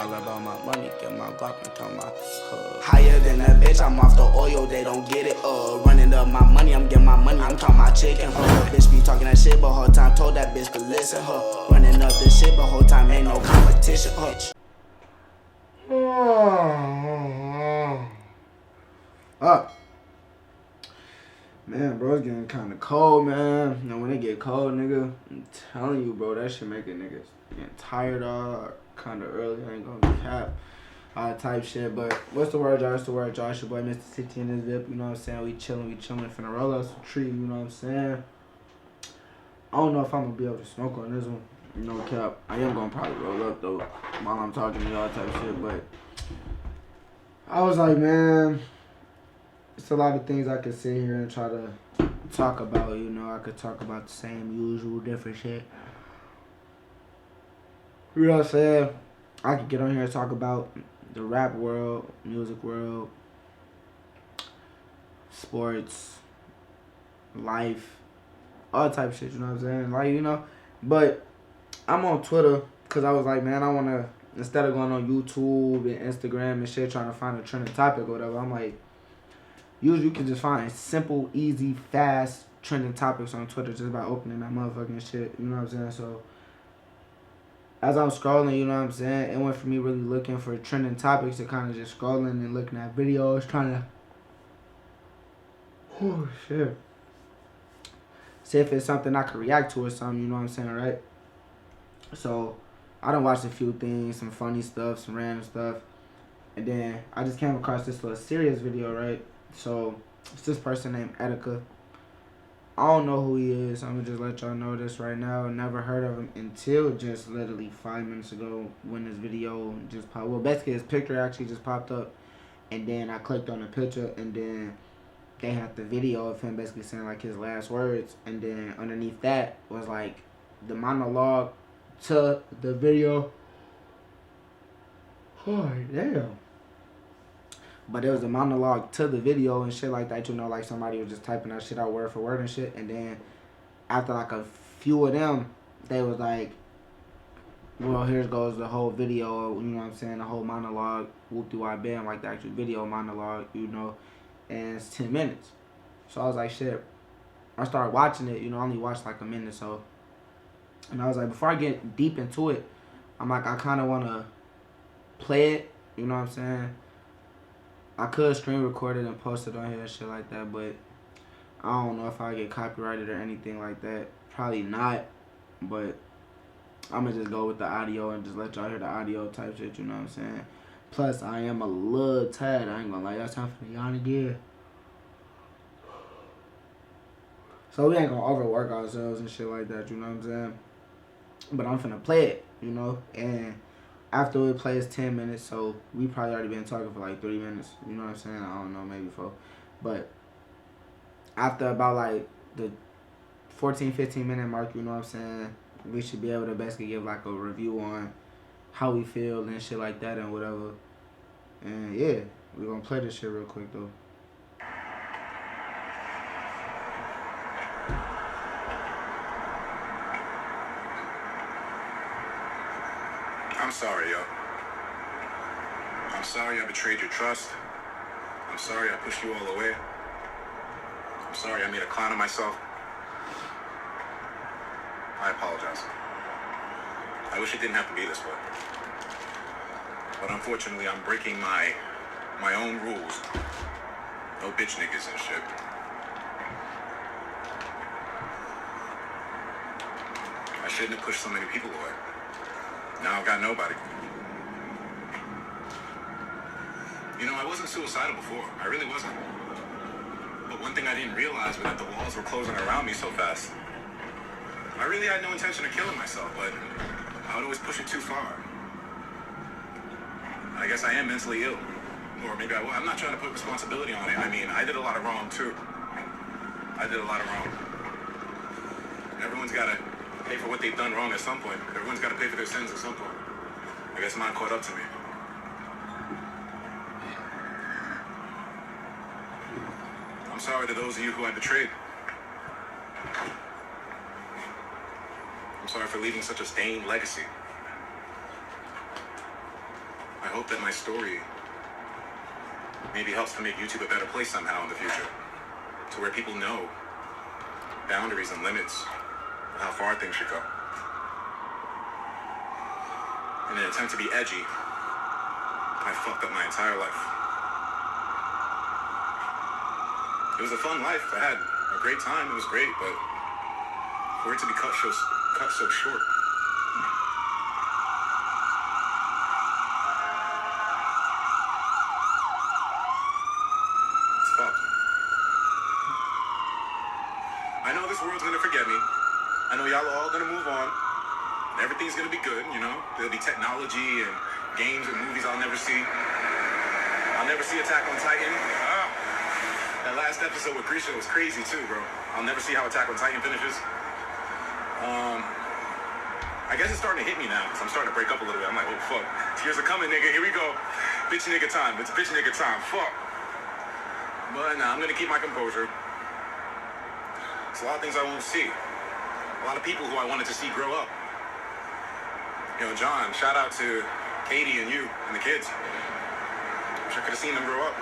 all about my money, get my guap and turn my higher than a bitch, I'm off the oil, they don't get it. Running up my money, I'm getting my money, I'm talking my chicken. Bitch be talking that shit, but whole time told that bitch to listen. Running up this shit, but whole time ain't no competition. Man, bro, it's getting kind of cold, man. You know, when it get cold, nigga, I'm telling you, bro, that shit make a nigga getting tired kind of early. I ain't gonna be cap. Type shit, but what's the word, y'all? It's the word, y'all. It's your boy, Mr. Sitcho in this VIP, you know what I'm saying? We chilling. Finna roll us a tree, you know what I'm saying? I don't know if I'm gonna be able to smoke on this one. No cap. I am gonna probably roll up, though, while I'm talking to y'all type shit, but I was like, man, it's a lot of things I could sit here and try to talk about, you know? I could talk about the same usual different shit. You know what I'm saying? I could get on here and talk about the rap world, music world, sports, life, all type of shit, you know what I'm saying? Like, you know, but I'm on Twitter because I was like, man, I want to, instead of going on YouTube and Instagram and shit trying to find a trending topic or whatever, I'm like, usually you can just find simple, easy, fast, trending topics on Twitter just by opening that motherfucking shit, you know what I'm saying? So as I'm scrolling, you know what I'm saying, it went from me really looking for trending topics to kind of just scrolling and looking at videos, trying to, oh shit, see if it's something I could react to or something, you know what I'm saying, right? So I done watched a few things, some funny stuff, some random stuff, and then I just came across this little serious video, right? So it's this person named Etika. I don't know who he is. I'm going to just let y'all know this right now. Never heard of him until just literally 5 minutes ago when this video just popped. Well, basically his picture actually just popped up. And then I clicked on the picture and then they had the video of him basically saying like his last words. And then underneath that was like the monologue to the video. Oh, damn. But it was a monologue to the video and shit like that, you know, like somebody was just typing that shit out word for word and shit. And then after like a few of them, they was like, well, here goes the whole video, you know what I'm saying, the whole monologue, whoop-de-wah-bam, like the actual video monologue, you know, and it's 10 minutes. So I was like, shit. I started watching it, you know, I only watched like a minute or so. And I was like, before I get deep into it, I'm like, I kind of want to play it, you know what I'm saying? I could screen record it and post it on here and shit like that, but I don't know if I get copyrighted or anything like that. Probably not, but I'm going to just go with the audio and just let y'all hear the audio type shit, you know what I'm saying? Plus, I am a little tired. I ain't going to lie. That's time for the yawn again. So we ain't going to overwork ourselves and shit like that, you know what I'm saying? But I'm finna play it, you know, and after we play, it's 10 minutes, so we probably already been talking for like 3 minutes. You know what I'm saying? I don't know, maybe 4. But after about like the 14, 15 minute mark, you know what I'm saying, we should be able to basically give like a review on how we feel and shit like that and whatever. And yeah, we're gonna play this shit real quick though. I'm sorry, yo. I'm sorry I betrayed your trust. I'm sorry I pushed you all away. I'm sorry I made a clown of myself. I apologize. I wish it didn't have to be this way. But unfortunately, I'm breaking my own rules. No bitch niggas and shit. I shouldn't have pushed so many people away. Now I've got nobody. You know, I wasn't suicidal before. I really wasn't. But one thing I didn't realize was that the walls were closing around me so fast. I really had no intention of killing myself, but I would always push it too far. I guess I am mentally ill. Or maybe I'm not trying to put responsibility on it. I mean, I did a lot of wrong, too. I did a lot of wrong. Everyone's got to pay for what they've done wrong at some point. Everyone's got to pay for their sins at some point. I guess mine caught up to me. I'm sorry to those of you who I betrayed. I'm sorry for leaving such a stained legacy. I hope that my story maybe helps to make YouTube a better place somehow in the future, to where people know boundaries and limits of how far things should go. In an attempt to be edgy, I fucked up my entire life. It was a fun life. I had a great time. It was great, but for it to be cut so short. It's fucked. I know this world's gonna forget me. I know y'all are all gonna move on. And everything's gonna be good, you know? There'll be technology and games and movies I'll never see. I'll never see Attack on Titan. That last episode with Grisha was crazy too, bro. I'll never see how Attack on Titan finishes. I guess it's starting to hit me now, because I'm starting to break up a little bit. I'm like, oh, fuck. Tears are coming, nigga. Here we go. Bitch nigga time. It's bitch nigga time. Fuck. But nah, I'm going to keep my composure. There's a lot of things I won't see. A lot of people who I wanted to see grow up. You know, John, shout out to Katie and you and the kids. Wish I could have seen them grow up.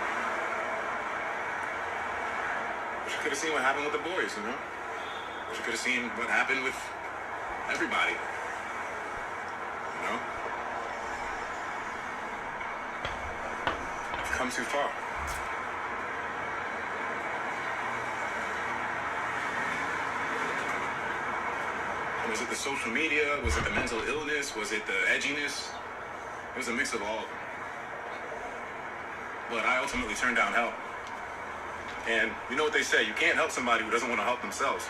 Wish I could have seen what happened with the boys, you know? Wish I could have seen what happened with everybody. You know? I've come too far. Was it the social media? Was it the mental illness? Was it the edginess? It was a mix of all of them. But I ultimately turned down help. And you know what they say, you can't help somebody who doesn't want to help themselves.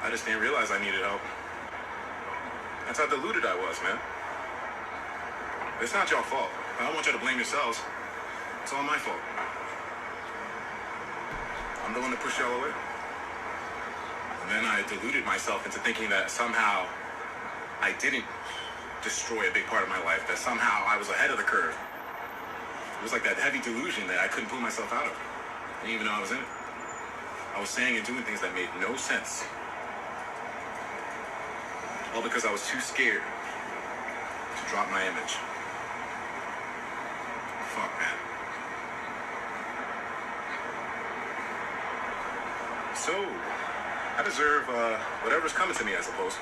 I just didn't realize I needed help. That's how deluded I was, man. It's not your fault. I don't want you to blame yourselves. It's all my fault. I'm the one that pushed y'all away. And then I deluded myself into thinking that somehow I didn't destroy a big part of my life, that somehow I was ahead of the curve. It was like that heavy delusion that I couldn't pull myself out of. I didn't even know I was in it. I was saying and doing things that made no sense. All because I was too scared to drop my image. Fuck, man. So, I deserve whatever's coming to me, I suppose.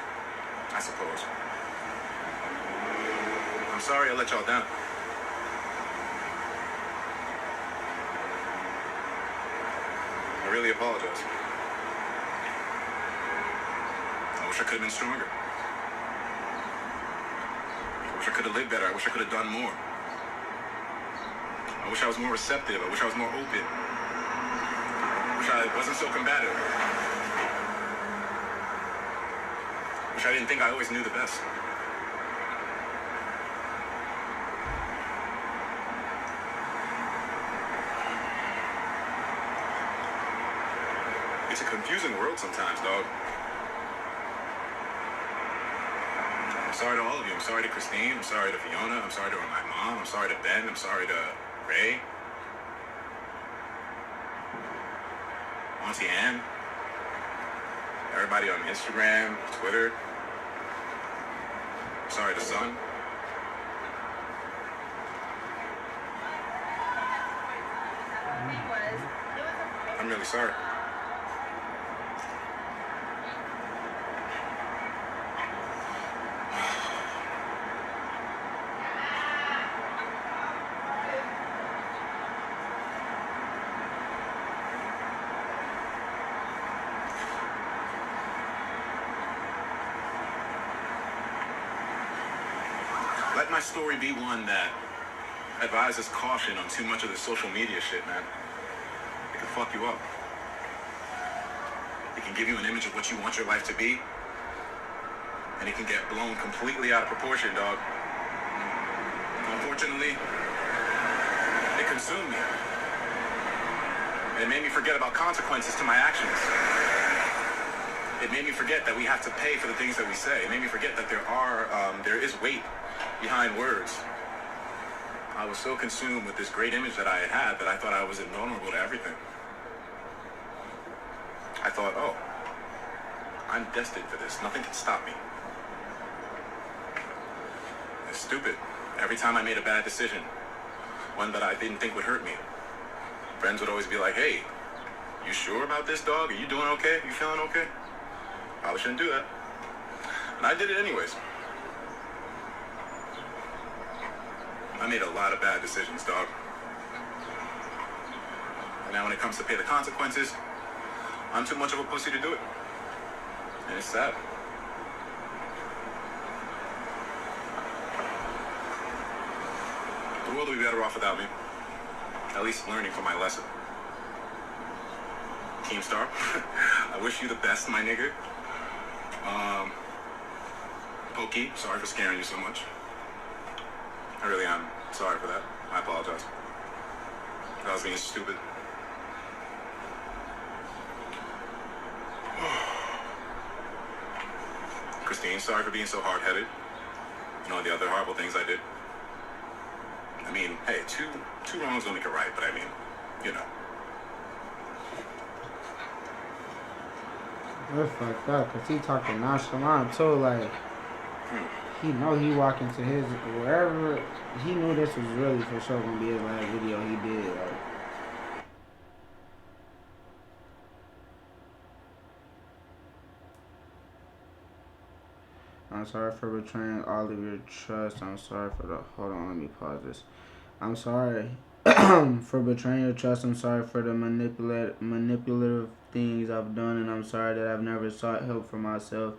I'm sorry I let y'all down. I really apologize. I wish I could have been stronger. I wish I could have lived better. I wish I could have done more. I wish I was more receptive. I wish I was more open. I wish I wasn't so combative. I wish I didn't think I always knew the best. It's a confusing world sometimes, dog. I'm sorry to all of you. I'm sorry to Christine. I'm sorry to Fiona. I'm sorry to my mom. I'm sorry to Ben. I'm sorry to Ray. Auntie Ann. Everybody on Instagram, Twitter. I'm sorry to Son. I'm really sorry. Let my story be one that advises caution on too much of this social media shit, man. It can fuck you up. It can give you an image of what you want your life to be, and it can get blown completely out of proportion, dog. Unfortunately, it consumed me. It made me forget about consequences to my actions. It made me forget that we have to pay for the things that we say. It made me forget that there is weight behind words. I was so consumed with this great image that I had that I thought I was invulnerable to everything. I thought, oh, I'm destined for this. Nothing can stop me. It's stupid. Every time I made a bad decision, one that I didn't think would hurt me, friends would always be like, hey, you sure about this, dog? Are you doing okay? You feeling okay? Probably shouldn't do that. And I did it anyways. I made a lot of bad decisions, dog. And now when it comes to pay the consequences, I'm too much of a pussy to do it. And it's sad. The world would be better off without me. At least learning from my lesson. Keemstar, I wish you the best, my nigga. Pokey, sorry for scaring you so much. I really am sorry for that. I apologize. I was being stupid. Christine, sorry for being so hard-headed. And all the other horrible things I did. I mean, hey, two wrongs don't make a right, but I mean, you know. We're fucked up, cause he talking nonchalant too, like he know he walking to his wherever. He knew this was really for sure gonna be his last video he did. Like, I'm sorry for betraying all of your trust. I'm sorry for the. Hold on, let me pause this. I'm sorry for betraying your trust. I'm sorry for the manipulative things I've done, and I'm sorry that I've never sought help for myself.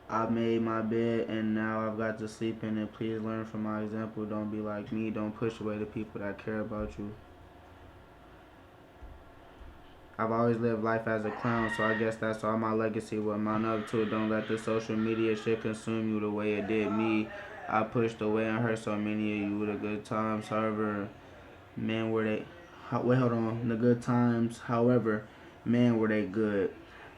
I made my bed, and now I've got to sleep in it. Please learn from my example. Don't be like me. Don't push away the people that care about you. I've always lived life as a clown, so I guess that's all my legacy will amount up to. Don't let the social media shit consume you the way it did me. I pushed away and hurt so many of you with the good times. However, man, were they... Wait, hold on. The good times, however, man, were they good.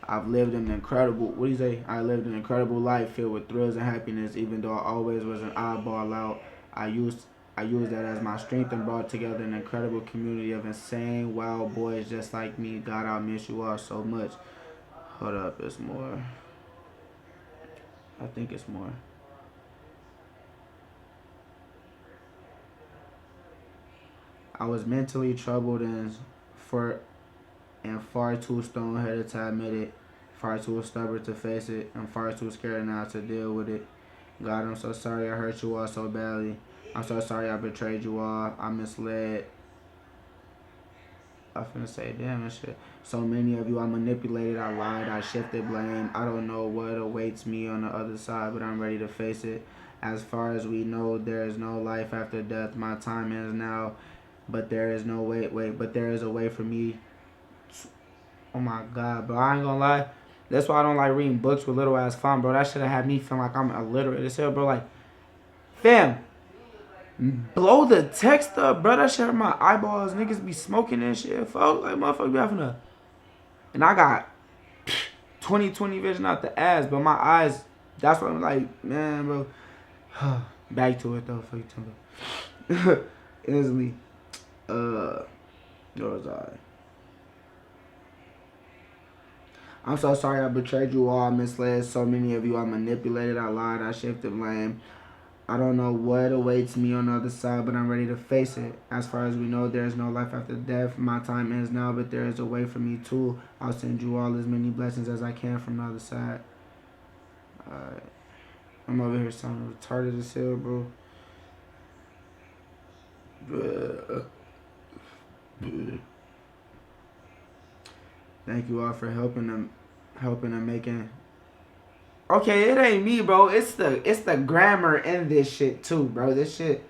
I've lived an incredible... What do you say? I lived an incredible life filled with thrills and happiness, even though I always was an oddball out. I used that as my strength and brought together an incredible community of insane, wild boys just like me. God, I miss you all so much. Hold up, it's more. I think it's more. I was mentally troubled and far too stone-headed to admit it, far too stubborn to face it, and far too scared now to deal with it. God, I'm so sorry I hurt you all so badly. I'm so sorry I betrayed you all. I misled. I finna say damn and shit. So many of you I manipulated, I lied, I shifted blame. I don't know what awaits me on the other side, but I'm ready to face it. As far as we know, there is no life after death. My time is now, but there is no but there is a way for me. Oh my God, bro, I ain't gonna lie. That's why I don't like reading books with little ass font, bro. That should have had me feeling like I'm illiterate as hell, bro. Like, fam, blow the text up, bro. That shit hurt my eyeballs. Niggas be smoking and shit, folks. Like, motherfucker be having a... And I got 20/20 vision out the ass, but my eyes, that's what I'm like, man, bro. Back to it, though. Fuck you, Timber. Instantly. Where was I? I'm so sorry I betrayed you all. I misled so many of you. I manipulated. I lied. I shifted blame. I don't know what awaits me on the other side, but I'm ready to face it. As far as we know, there is no life after death. My time ends now, but there is a way for me too. I'll send you all as many blessings as I can from the other side. Alright. I'm over here sounding retarded as hell, bro. Thank you all for helping and making... Okay, it ain't me, bro. It's the grammar in this shit too, bro. This shit.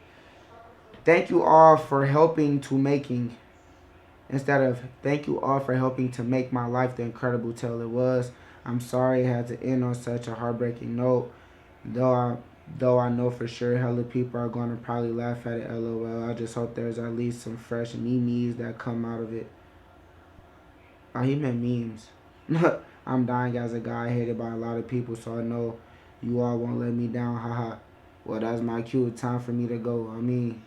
Thank you all for helping to making. Instead of thank you all for helping to make my life the incredible tale it was. I'm sorry it had to end on such a heartbreaking note. Though I know for sure hella people are gonna probably laugh at it. LOL. I just hope there's at least some fresh memes that come out of it. Oh, he meant memes. I'm dying as a guy hated by a lot of people, so I know you all won't let me down. Haha. Well, that's my cue. Time for me to go. I mean,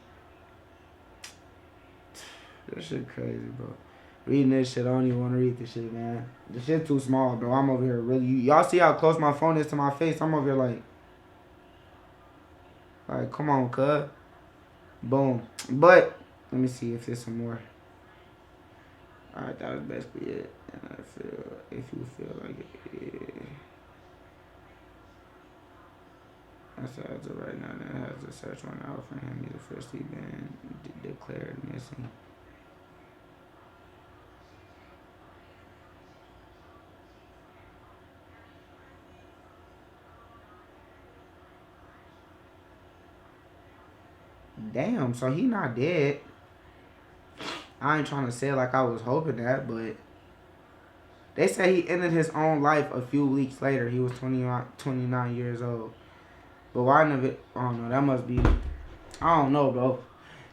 this shit crazy, bro. Reading this shit, I don't even want to read this shit, man. This shit too small, bro. I'm over here really... Y'all see how close my phone is to my face? I'm over here like, come on, cuz. Boom. But let me see if there's some more. Alright, that was basically it. And I feel, if you feel like it, yeah. That's as of right now, that has a search warrant out for him. He's officially been declared missing. Damn, so he not dead. I ain't trying to say it like I was hoping that, but they say he ended his own life a few weeks later. He was 29 years old. But why none of it? I don't know. That must be. I don't know, bro.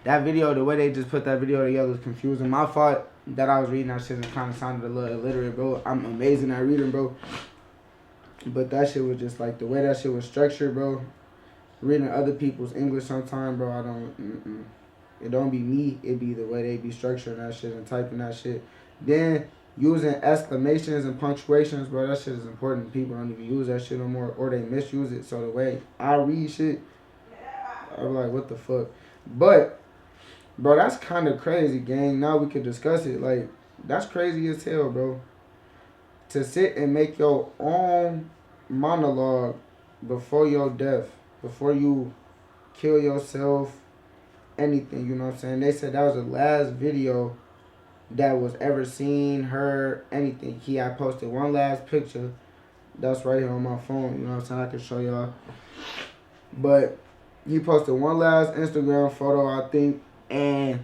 That video, the way they just put that video together was confusing. My fault that I was reading that shit and kind of sounded a little illiterate, bro. I'm amazing at reading, bro. But that shit was just like the way that shit was structured, bro. Reading other people's English sometimes, bro, I don't. It don't be me. It be the way they be structuring that shit and typing that shit. Then using exclamations and punctuations, bro, that shit is important. People don't even use that shit no more, or they misuse it. So the way I read shit, I'm like, what the fuck? But, bro, that's kind of crazy, gang. Now we can discuss it. Like, that's crazy as hell, bro. To sit and make your own monologue before your death, before you kill yourself, anything, you know what I'm saying? They said that was the last video that was ever seen, heard, anything. He had posted one last picture. That's right here on my phone, you know what I'm saying? I can show y'all. But he posted one last Instagram photo, I think, and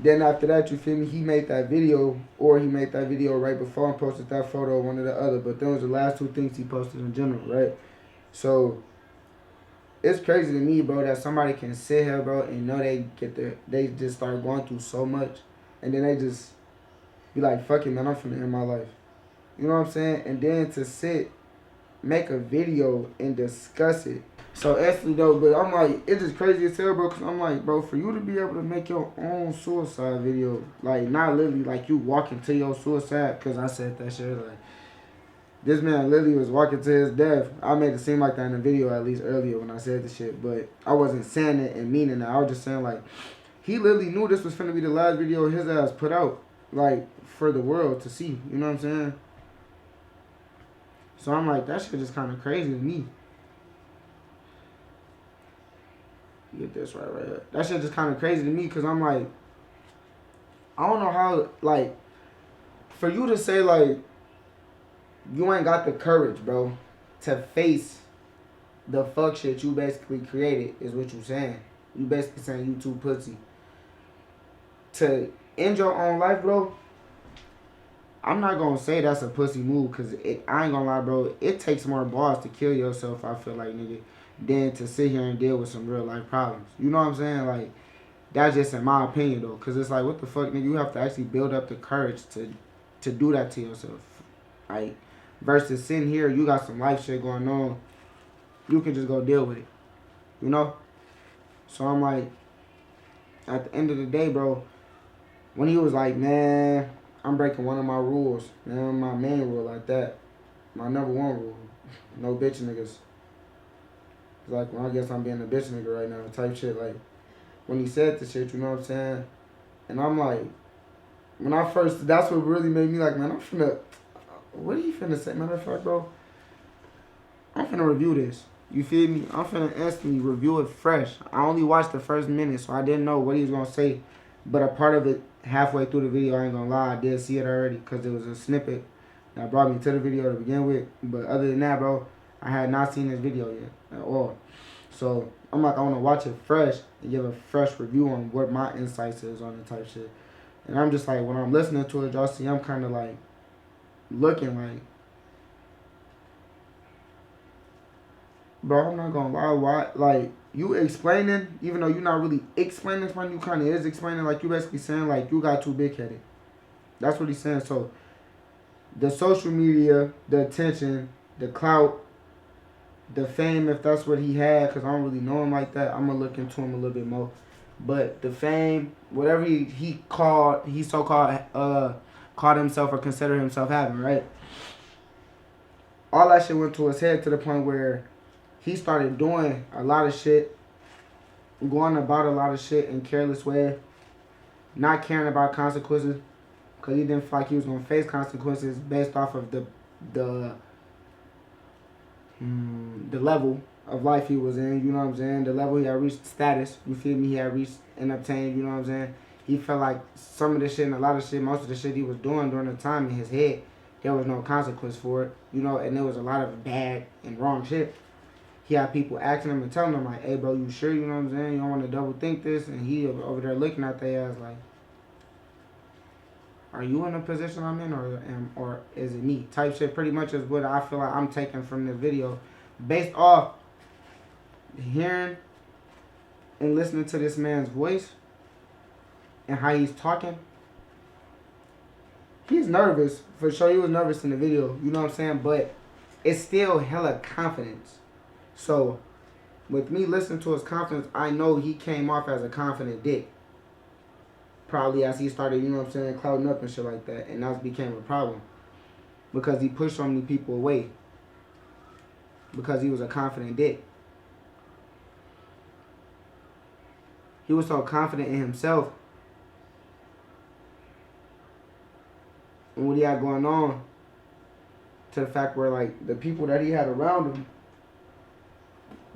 then after that, you feel me, he made that video, or he made that video right before and posted that photo, one or the other. But those were the last two things he posted in general, right? So it's crazy to me, bro, that somebody can sit here, bro, and know they just start going through so much, and then they just be like, fuck it, man, I'm finna end my life. You know what I'm saying? And then to sit, make a video, and discuss it. So actually though, but I'm like, it's just crazy as hell, bro, because I'm like, bro, for you to be able to make your own suicide video, like, not literally like you walking to your suicide, because I said that shit, like, this man literally was walking to his death. I made it seem like that in the video, at least earlier when I said the shit, but I wasn't saying it and meaning that. I was just saying, like, he literally knew this was finna be the last video his ass put out, like, for the world to see. You know what I'm saying? So I'm like, that shit is kind of crazy to me. Get this right here. That shit just kind of crazy to me, because I'm like, I don't know how, like, for you to say, like, you ain't got the courage, bro, to face the fuck shit you basically created, is what you saying. You basically saying you too pussy. To end your own life, bro, I'm not going to say that's a pussy move, because I ain't going to lie, bro, it takes more balls to kill yourself, I feel like, nigga, than to sit here and deal with some real life problems. You know what I'm saying? Like, that's just in my opinion, though, because it's like, what the fuck, nigga, you have to actually build up the courage to do that to yourself. Like, versus sitting here, you got some life shit going on, you can just go deal with it, you know? So I'm like, at the end of the day, bro, when he was like, man, I'm breaking one of my rules, man, my main rule, like that, my number one rule, no bitch niggas. It's like, well, I guess I'm being a bitch nigga right now, type shit. Like, when he said the shit, you know what I'm saying? And I'm like, when I first, that's what really made me like, man, I'm finna, what are you finna say? Matter of fact, bro, I'm finna review this. You feel me? I'm finna instantly review it fresh. I only watched the first minute, so I didn't know what he was gonna say. But a part of it, halfway through the video, I ain't gonna lie, I did see it already, because it was a snippet that brought me to the video to begin with. But other than that, bro, I had not seen this video yet at all. So I'm like, I want to watch it fresh and give a fresh review on what my insights is on the type shit. And I'm just like, when I'm listening to it, y'all see, I'm kind of like looking like, bro, I'm not gonna lie, why, like, you explaining, even though you're not really explaining, you kind of is explaining, like, you basically saying, like, you got too big-headed. That's what he's saying. So the social media, the attention, the clout, the fame, if that's what he had, because I don't really know him like that. I'm going to look into him a little bit more. But the fame, whatever he called himself or considered himself having, right? All that shit went to his head to the point where he started doing a lot of shit going about a lot of shit in careless way, not caring about consequences, because he didn't feel like he was gonna face consequences based off of the the level of life he was in. You know what I'm saying? The level he had reached, status. You feel me? He had reached and obtained. You know what I'm saying? He felt like some of the shit and a lot of shit, most of the shit he was doing during the time in his head, there was no consequence for it. You know, and there was a lot of bad and wrong shit. He had people asking him and telling him like, "Hey, bro, you sure? You know what I'm saying? You don't want to double think this?" And he over there looking at their ass like, "Are you in the position I'm in, or is it me?" Type shit. Pretty much is what I feel like I'm taking from the video, based off hearing and listening to this man's voice and how he's talking. He's nervous for sure. He was nervous in the video. You know what I'm saying? But it's still hella confidence. So with me listening to his confidence, I know he came off as a confident dick. Probably as he started, you know what I'm saying, clouding up and shit like that. And that became a problem. Because he pushed so many people away. Because he was a confident dick. He was so confident in himself. And what he had going on. To the fact where, like, the people that he had around him,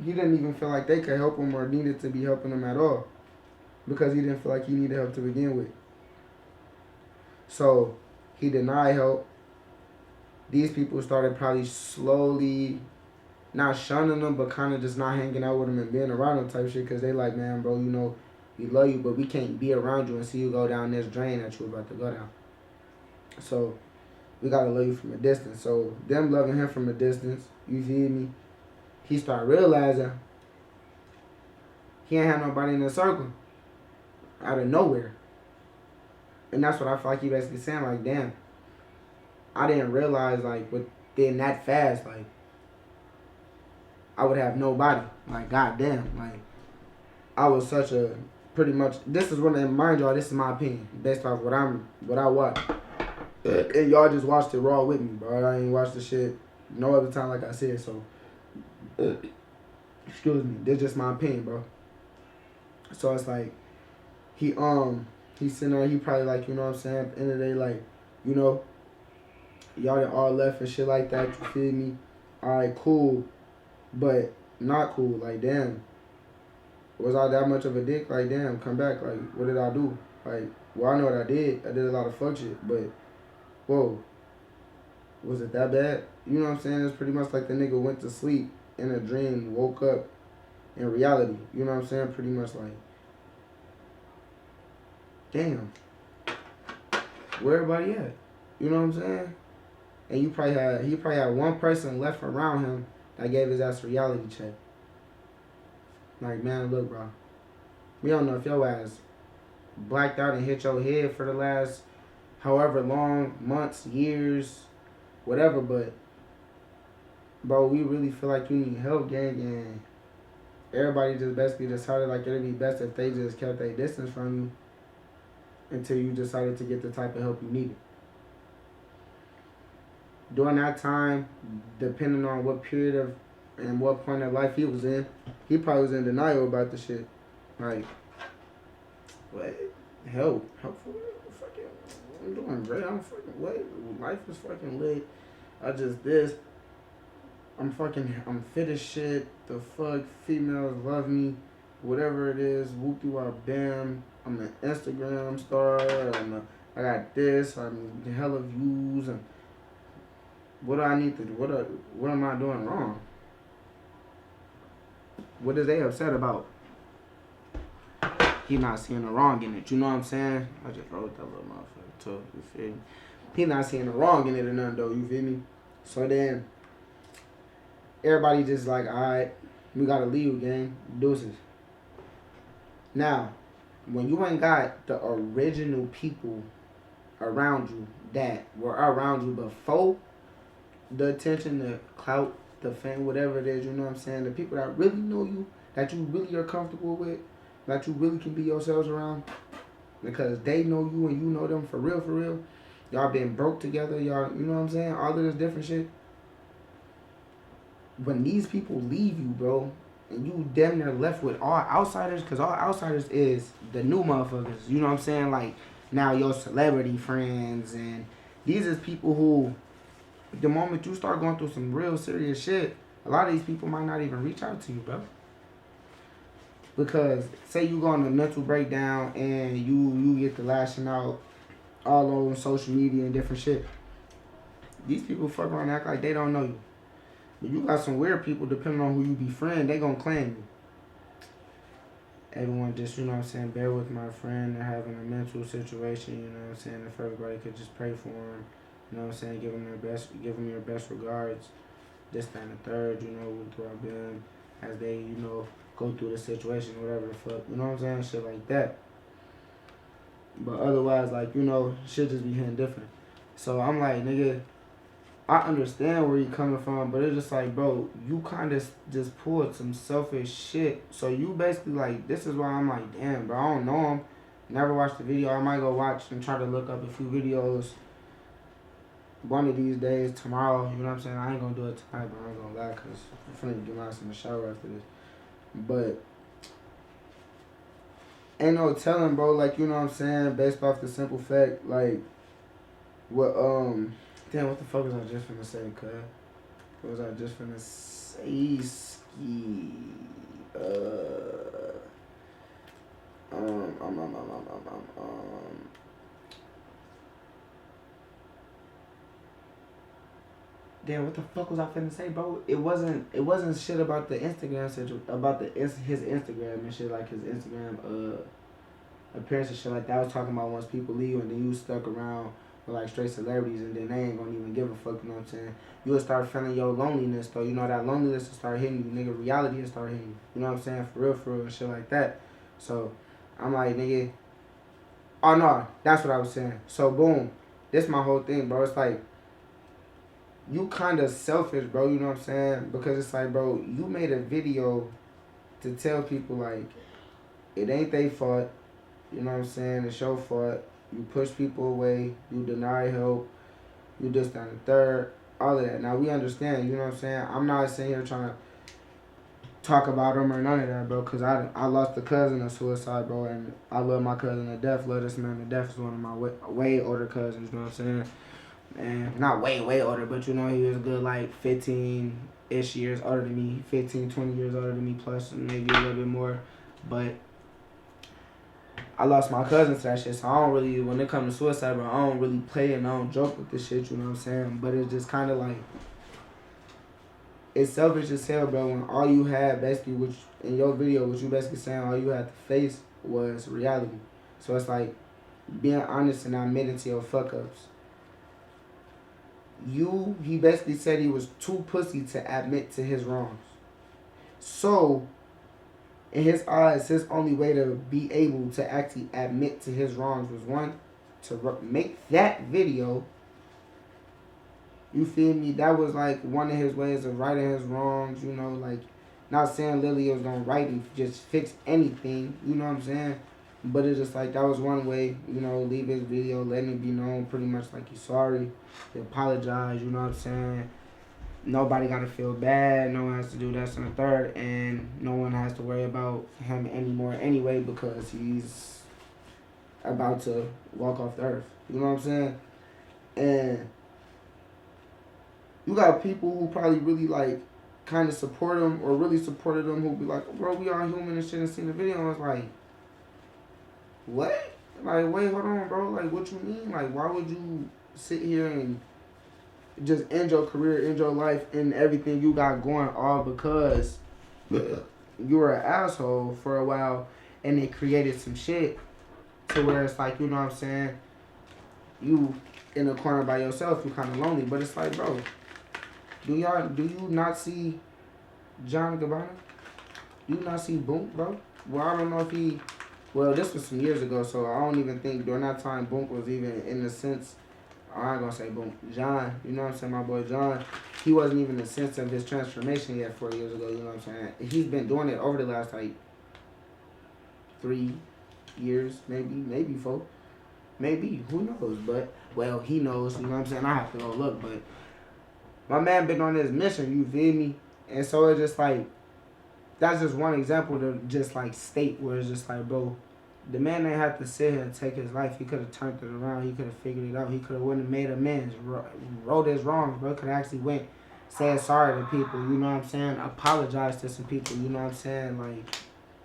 he didn't even feel like they could help him or needed to be helping him at all. Because he didn't feel like he needed help to begin with. So, he denied help. These people started probably slowly, not shunning him, but kind of just not hanging out with him and being around him type shit. Because they like, man, bro, you know, we love you, but we can't be around you and see you go down this drain that you about to go down. So, we got to love you from a distance. So, them loving him from a distance, you feel me? He started realizing he ain't had nobody in the circle out of nowhere. And that's what I feel like he basically saying, like, damn, I didn't realize, like, within that fast, like, I would have nobody. Like, goddamn, like, I was such a, pretty much, this is what, and mind y'all, this is my opinion, based off what I watched. And y'all just watched it raw with me, bro. I ain't watched the shit no other time, like I said, so, excuse me, this is just my opinion, bro. So it's like, he's sitting there, he probably like, you know what I'm saying, at the end of the day, like, you know, y'all done all left and shit like that, you feel me? Alright, cool, but not cool, like, damn. Was I that much of a dick? Like, damn, come back, like, what did I do? Like, well, I know what I did. I did a lot of fuck shit, but, whoa, was it that bad? You know what I'm saying? It's pretty much like the nigga went to sleep in a dream, woke up in reality. You know what I'm saying? Pretty much like, damn, where everybody at? You know what I'm saying? And he probably had one person left around him that gave his ass a reality check. Like, man, look, bro, we don't know if your ass blacked out and hit your head for the last however long, months, years, whatever, but, bro, we really feel like you need help, gang, and everybody just basically decided like it'd be best if they just kept their distance from you until you decided to get the type of help you needed. During that time, depending on what period of and what point of life he was in, he probably was in denial about the shit. Like, what? Help for fucking, I'm doing great. I'm fucking what? Life is fucking lit. I just this. I'm fit as shit. The fuck, females love me. Whatever it is, whoop de wop bam. I'm an Instagram star. I got this. I'm hella views. And what do I need to do? What am I doing wrong? What is they upset about? He not seeing the wrong in it. You know what I'm saying? I just wrote that little motherfucker too. You feel me? He not seeing the wrong in it or nothing though. You feel me? So then, everybody just like, alright, we gotta leave, gang. Deuces. Now, when you ain't got the original people around you that were around you before the attention, the clout, the fame, whatever it is, you know what I'm saying? The people that really know you, that you really are comfortable with, that you really can be yourselves around, because they know you and you know them for real. Y'all been broke together, y'all, you know what I'm saying? All of this different shit. When these people leave you, bro, and you damn near left with all outsiders, because all outsiders is the new motherfuckers. You know what I'm saying? Like, now your celebrity friends, and these is people who, the moment you start going through some real serious shit, a lot of these people might not even reach out to you, bro. Because say you go on a mental breakdown and you get to lashing out all over social media and different shit. These people fuck around and act like they don't know you. But you got some weird people, depending on who you befriend, they gonna claim you. Everyone just, you know what I'm saying, bear with my friend. They're having a mental situation, you know what I'm saying. If everybody could just pray for them, you know what I'm saying, give them your best regards. This, that, and the third, you know, throughout them as they, you know, go through the situation, whatever the fuck, you know what I'm saying, shit like that. But otherwise, like, you know, shit just be hitting different. So I'm like, nigga, I understand where you coming from, but it's just like, bro, you kind of just pulled some selfish shit. So you basically like, this is why I'm like, damn, bro, I don't know him. Never watched the video. I might go watch and try to look up a few videos one of these days, tomorrow. You know what I'm saying? I ain't gonna do it tonight, but I ain't gonna lie, because I'm finna get my ass in the shower after this. But ain't no telling, bro, like, you know what I'm saying, based off the simple fact, like, what, damn, what the fuck was I just finna say, cuz? What was I just finna say, ski? Damn, what the fuck was I finna say, bro? It wasn't shit about the Instagram about his Instagram and shit, like his Instagram appearance and shit like that. I was talking about once people leave and then you stuck around with like straight celebrities and then they ain't gonna even give a fuck, you know what I'm saying? You will start feeling your loneliness though, you know, that loneliness will start hitting you, nigga, reality will start hitting you, you know what I'm saying, for real, and shit like that. So, I'm like, nigga, oh no, that's what I was saying. So, boom, this my whole thing, bro, it's like, you kind of selfish, bro, you know what I'm saying, because it's like, bro, you made a video to tell people, like, it ain't their fault, you know what I'm saying, it's your fault. You push people away, you deny help, you this, that, and the third, all of that. Now, we understand, you know what I'm saying? I'm not sitting here trying to talk about them or none of that, bro, because I lost a cousin of suicide, bro, and I love my cousin to death, love this man to death. Is one of my way older cousins, you know what I'm saying? And not way older, but, you know, he was good, like, 15-ish years older than me, 15, 20 years older than me, plus maybe a little bit more, but I lost my cousin to that shit, so I don't really, when it comes to suicide, bro, I don't really play and I don't joke with this shit, you know what I'm saying? But it's just kind of like, it's selfish as hell, bro, when all you had basically, which in your video, what you basically saying, all you had to face was reality. So it's like, being honest and admitting to your fuck-ups. He basically said he was too pussy to admit to his wrongs. So, in his eyes, his only way to be able to actually admit to his wrongs was, one, to make that video. You feel me? That was like one of his ways of righting his wrongs, you know, like, not saying Lily was gonna write and just fix anything, you know what I'm saying? But it's just like, that was one way, you know, leave his video, letting it be known pretty much like he's sorry, he apologized, you know what I'm saying? Nobody got to feel bad. No one has to do this and the third. And no one has to worry about him anymore anyway, because he's about to walk off the earth. You know what I'm saying? And you got people who probably really, like, kind of support him or really supported him, who be like, bro, we all human and shit, and seen the video. And I was like, what? Like, wait, hold on, bro. Like, what you mean? Like, why would you sit here and just end your career, end your life, and everything you got going, all because you were an asshole for a while, and it created some shit to where it's like, you know what I'm saying, you in a corner by yourself, you kind of lonely. But it's like, bro, do you not see John Gabbana? Do you not see Boonk, bro? Well, I don't know if well, this was some years ago, so I don't even think during that time Boonk was even in the sense, I ain't gonna say Boonk, John, you know what I'm saying, my boy John, he wasn't even in the sense of his transformation yet 4 years ago, you know what I'm saying? He's been doing it over the last, like, 3 years, maybe 4, maybe, who knows, but, well, he knows, you know what I'm saying, I have to go look, but my man been on this mission, you feel me? And so it's just like, that's just one example to just like state where it's just like, bro, the man ain't have to sit here and take his life. He could have turned it around. He could have figured it out. He could have went and made amends, wrote his wrongs, bro. Could have actually went, said sorry to people, you know what I'm saying? Apologized to some people, you know what I'm saying? Like,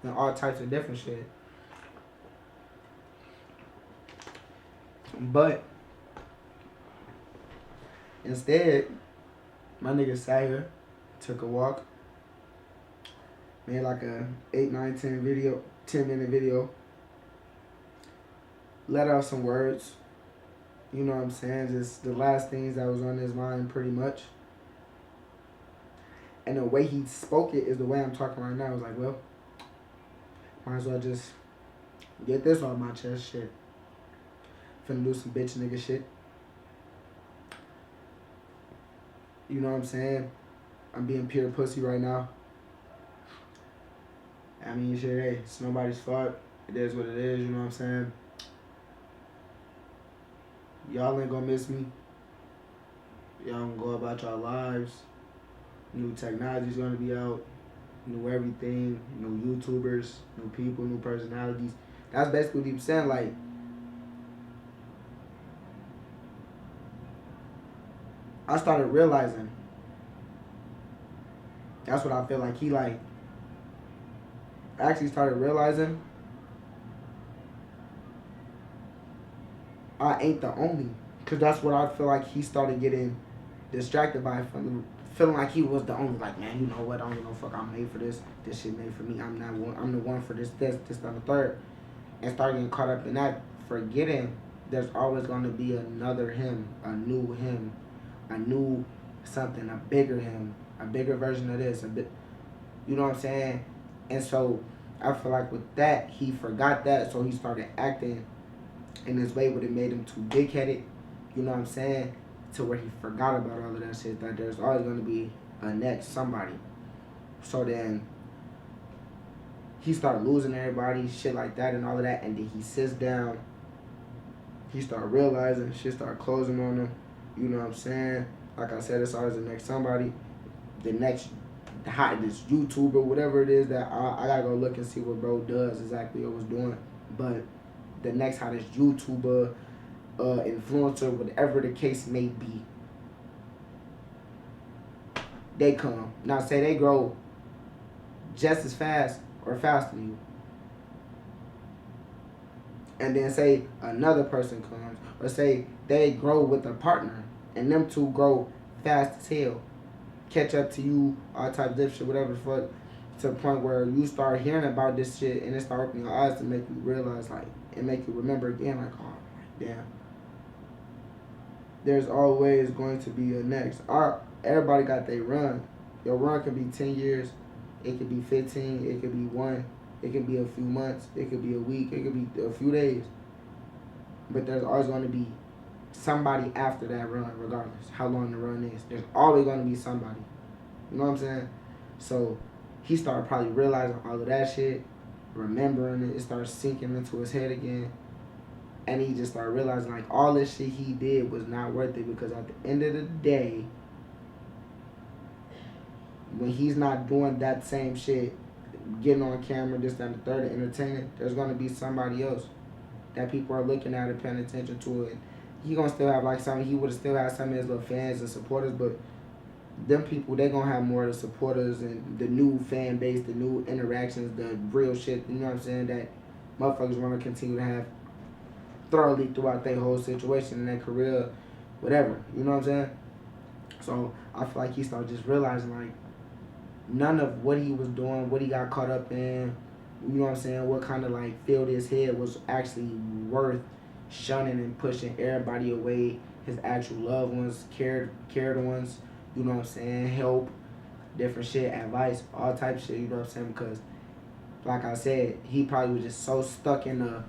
and all types of different shit. But instead, my nigga sat here, took a walk, made like a 8, 9, 10-minute video, let out some words, you know what I'm saying? Just the last things that was on his mind pretty much. And the way he spoke it is the way I'm talking right now. I was like, well, might as well just get this off my chest shit. Finna do some bitch nigga shit. You know what I'm saying? I'm being pure pussy right now. I mean, shit, hey, it's nobody's fault. It is what it is, you know what I'm saying? Y'all ain't gonna miss me. Y'all gonna go about your lives. New technology's gonna be out. New everything. New YouTubers. New people. New personalities. That's basically what he was saying. Like, I started realizing. That's what I feel like he like. I actually started realizing I ain't the only. Because that's what I feel like he started getting distracted by, from feeling like he was the only. Like, man, you know what? I don't give no fuck. I'm made for this. This shit made for me. I'm not one. I'm the one for this, that, and the third. And start getting caught up in that, forgetting there's always going to be another him, a new something, a bigger him, a bigger version of this, a bit, you know what I'm saying? And so I feel like with that, he forgot that, so he started acting in this way, but it made him too big-headed, you know what I'm saying, to where he forgot about all of that shit, that there's always going to be a next somebody. So then he started losing everybody, shit like that and all of that, and then he sits down, he started realizing, shit started closing on him, you know what I'm saying? Like I said, it's always the next somebody, the next hottest YouTuber, whatever it is that I gotta go look and see what bro does exactly or was doing. But the next hottest YouTuber, influencer, whatever the case may be, they come. Now say they grow just as fast or faster than you. And then say another person comes, or say they grow with a partner, and them two grow fast as hell, catch up to you, all types of shit, whatever the fuck, to the point where you start hearing about this shit, and it start opening your eyes to make you realize, like, and make you remember again, like, oh, damn. There's always going to be a next. Everybody got their run. Your run could be 10 years, it could be 15, it could be 1, it could be a few months, it could be a week, it could be a few days. But there's always going to be somebody after that run, regardless how long the run is. There's always going to be somebody. You know what I'm saying? So he started probably realizing all of that shit, remembering it. It started sinking into his head again. And he just started realizing, like, all this shit he did was not worth it, because at the end of the day, when he's not doing that same shit, getting on camera, this, that, and the third, and entertaining, there's going to be somebody else that people are looking at and paying attention to it. He gonna still have like something. He would have still had some of his little fans and supporters, but them people, they gonna have more of the supporters and the new fan base, the new interactions, the real shit. You know what I'm saying? That motherfuckers want to continue to have thoroughly throughout their whole situation in their career, whatever. You know what I'm saying? So I feel like he started just realizing, like, none of what he was doing, what he got caught up in, you know what I'm saying, what kind of like filled his head was actually worth shunning and pushing everybody away, his actual loved ones, cared ones, you know what I'm saying, help, different shit, advice, all type of shit, you know what I'm saying, because like I said, he probably was just so stuck in the,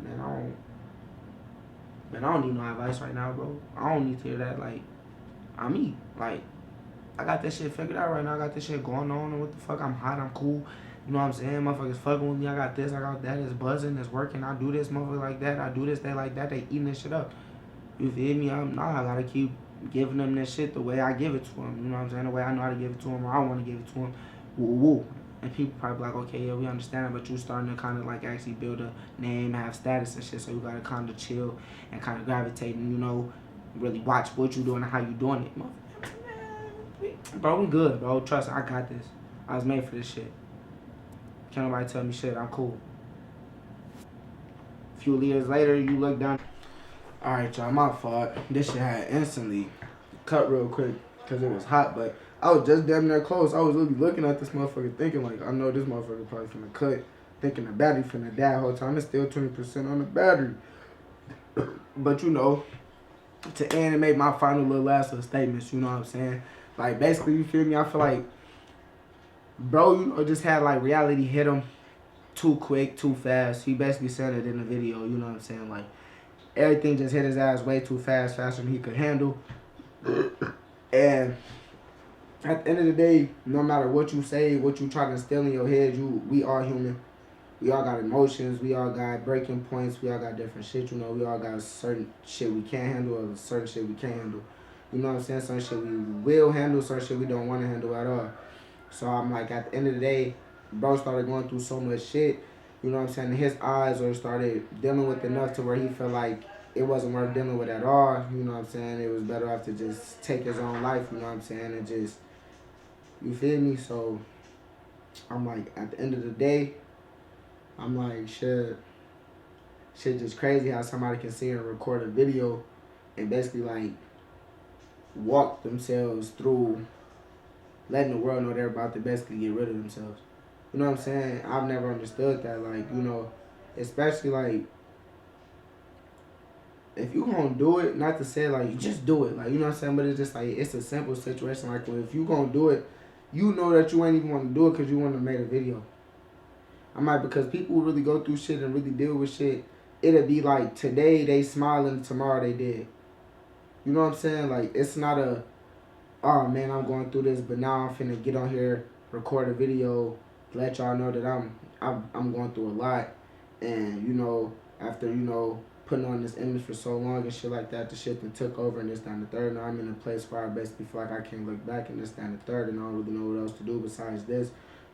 man, I don't need no advice right now, bro. I don't need to hear that. Like, I'm me. Like, I got that shit figured out right now. I got this shit going on, and what the fuck, I'm hot, I'm cool. You know what I'm saying? Motherfuckers fucking with me. I got this, I got that. It's buzzing, it's working. I do this, motherfucker, like that. I do this, they like that. They eating this shit up. You feel me? I gotta keep giving them this shit the way I give it to them. You know what I'm saying? The way I know how to give it to them, or I want to give it to them. Woo, woo. And people probably like, okay, yeah, we understand it, but you starting to kind of like actually build a name, have status and shit, so you gotta kind of chill and kind of gravitate and, you know, really watch what you doing and how you doing it. Bro, we good, bro. Trust me, I got this. I was made for this shit. Can't nobody tell me shit. I'm cool. A few years later, you look down. Alright, y'all, my fault. This shit had instantly cut real quick because it was hot, but I was just damn near close. I was really looking at this motherfucker thinking, like, I know this motherfucker probably finna cut. Thinking the battery finna die the whole time. It's still 20% on the battery. But, you know, to end and make my final little last little statements, you know what I'm saying? Like, basically, you feel me? I feel like, bro, you know, just had, like, reality hit him too quick, too fast. He basically said it in the video, you know what I'm saying? Like, everything just hit his ass way too fast, faster than he could handle. And at the end of the day, no matter what you say, what you try to instill in your head, we are human. We all got emotions. We all got breaking points. We all got different shit, you know. We all got certain shit we can't handle or certain shit we can't handle. You know what I'm saying? Certain shit we will handle, certain shit we don't want to handle at all. So I'm like, at the end of the day, bro started going through so much shit, you know what I'm saying? His eyes or started dealing with enough to where he felt like it wasn't worth dealing with at all, you know what I'm saying? It was better off to just take his own life, you know what I'm saying? And just, you feel me? So I'm like, at the end of the day, I'm like, shit just crazy how somebody can sit and record a video and basically like walk themselves through letting the world know they're about to basically get rid of themselves. You know what I'm saying? I've never understood that. Like, you know, especially like, if you gonna do it, not to say like, you just do it. Like, you know what I'm saying? But it's just like, it's a simple situation. Like, well, if you gonna do it, you know that you ain't even want to do it because you want to make a video. I'm like, because people really go through shit and really deal with shit, it'll be like, today they smiling, tomorrow they dead. You know what I'm saying? Like, it's not a, oh man, I'm going through this, but now I'm finna get on here, record a video, let y'all know that I'm going through a lot, and you know, after, you know, putting on this image for so long and shit like that, the shit that took over and this, that, and the third. Now I'm in a place where I basically feel like I can't look back and this, that, and the third, and I don't really know what else to do besides this,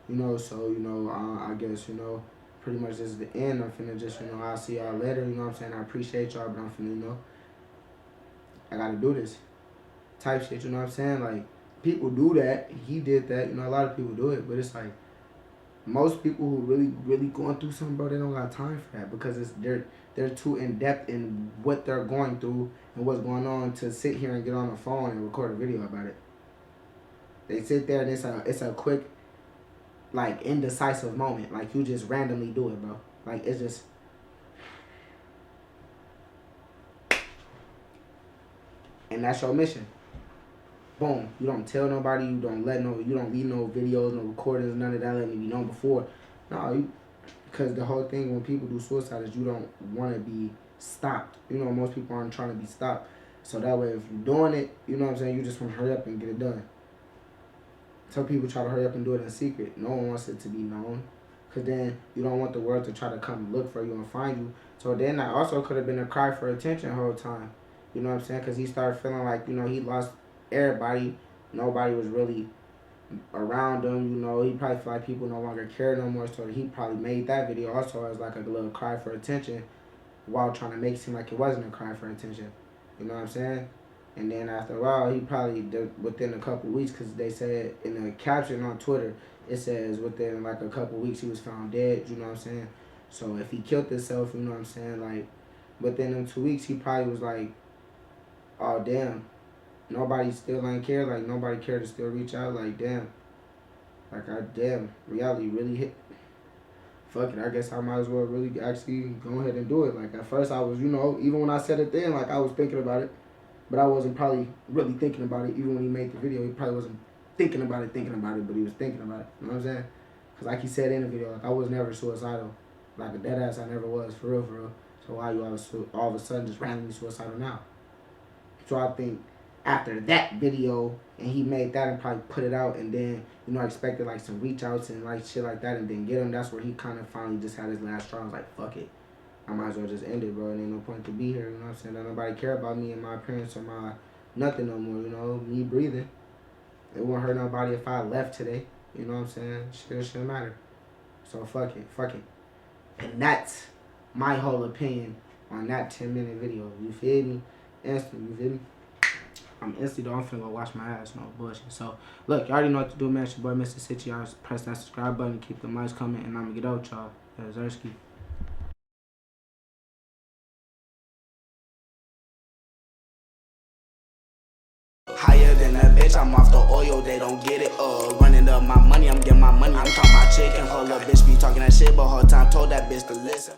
you know. So, you know, I guess, you know, pretty much this is the end. I'm finna just, you know, I'll see y'all later, you know what I'm saying? I appreciate y'all, but I'm finna, you know, I gotta do this type shit, you know what I'm saying? Like, people do that. He did that. You know, a lot of people do it, but it's like, most people who really going through something, bro, they don't got time for that because they're too in depth in what they're going through and what's going on to sit here and get on the phone and record a video about it. They sit there and it's a quick, like, indecisive moment. Like, you just randomly do it, bro. Like, it's just, and that's your mission. Boom. You don't tell nobody. You don't leave no videos, no recordings, none of that. Let me be known before. No, because the whole thing when people do suicide is you don't want to be stopped. You know, most people aren't trying to be stopped. So that way, if you're doing it, you know what I'm saying, you just want to hurry up and get it done. Some people try to hurry up and do it in secret. No one wants it to be known. Because then you don't want the world to try to come look for you and find you. So then that also could have been a cry for attention the whole time. You know what I'm saying? Because he started feeling like, you know, he lost everybody. Nobody was really around him. You know, he probably felt like people no longer cared no more. So he probably made that video also as like a little cry for attention while trying to make it seem like it wasn't a cry for attention. You know what I'm saying? And then after a while, he probably, within a couple weeks, because they said in the caption on Twitter, it says within like a couple weeks he was found dead, you know what I'm saying? So if he killed himself, you know what I'm saying, like within them 2 weeks, he probably was like, oh damn, nobody still ain't care, like nobody cared to still reach out, like damn. Like, reality really hit. Fuck it, I guess I might as well really actually go ahead and do it. Like at first I was, you know, even when I said it then, like I was thinking about it. But I wasn't probably really thinking about it. Even when he made the video, he probably wasn't thinking about it, but he was thinking about it. You know what I'm saying? Because like he said in the video, like I was never suicidal. Like a dead ass, I never was, for real, for real. So why you all of a sudden just randomly suicidal now? So I think after that video, and he made that and probably put it out, and then, you know, I expected like some reach outs and like shit like that and didn't get him. That's where he kind of finally just had his last straw. I was like, fuck it. I might as well just end it, bro. There ain't no point to be here, you know what I'm saying? Don't nobody care about me and my appearance or my nothing no more, you know? Me breathing. It won't hurt nobody if I left today. You know what I'm saying? Shit shouldn't matter. So fuck it. And that's my whole opinion on that 10-minute video. You feel me? Instantly, you feel me? I'm instantly though. I'm finna go wash my ass. No bullshit. So, look, you already know what to do, man. It's your boy, Mr. Sitcho. Y'all press that subscribe button. Keep the mics coming. And I'm gonna get out, y'all. Zersky. Higher than a bitch, I'm off the oil, they don't get it. Running up my money, I'm getting my money. I'm talking my chicken, hold up, bitch be talking that shit, but whole time told that bitch to listen.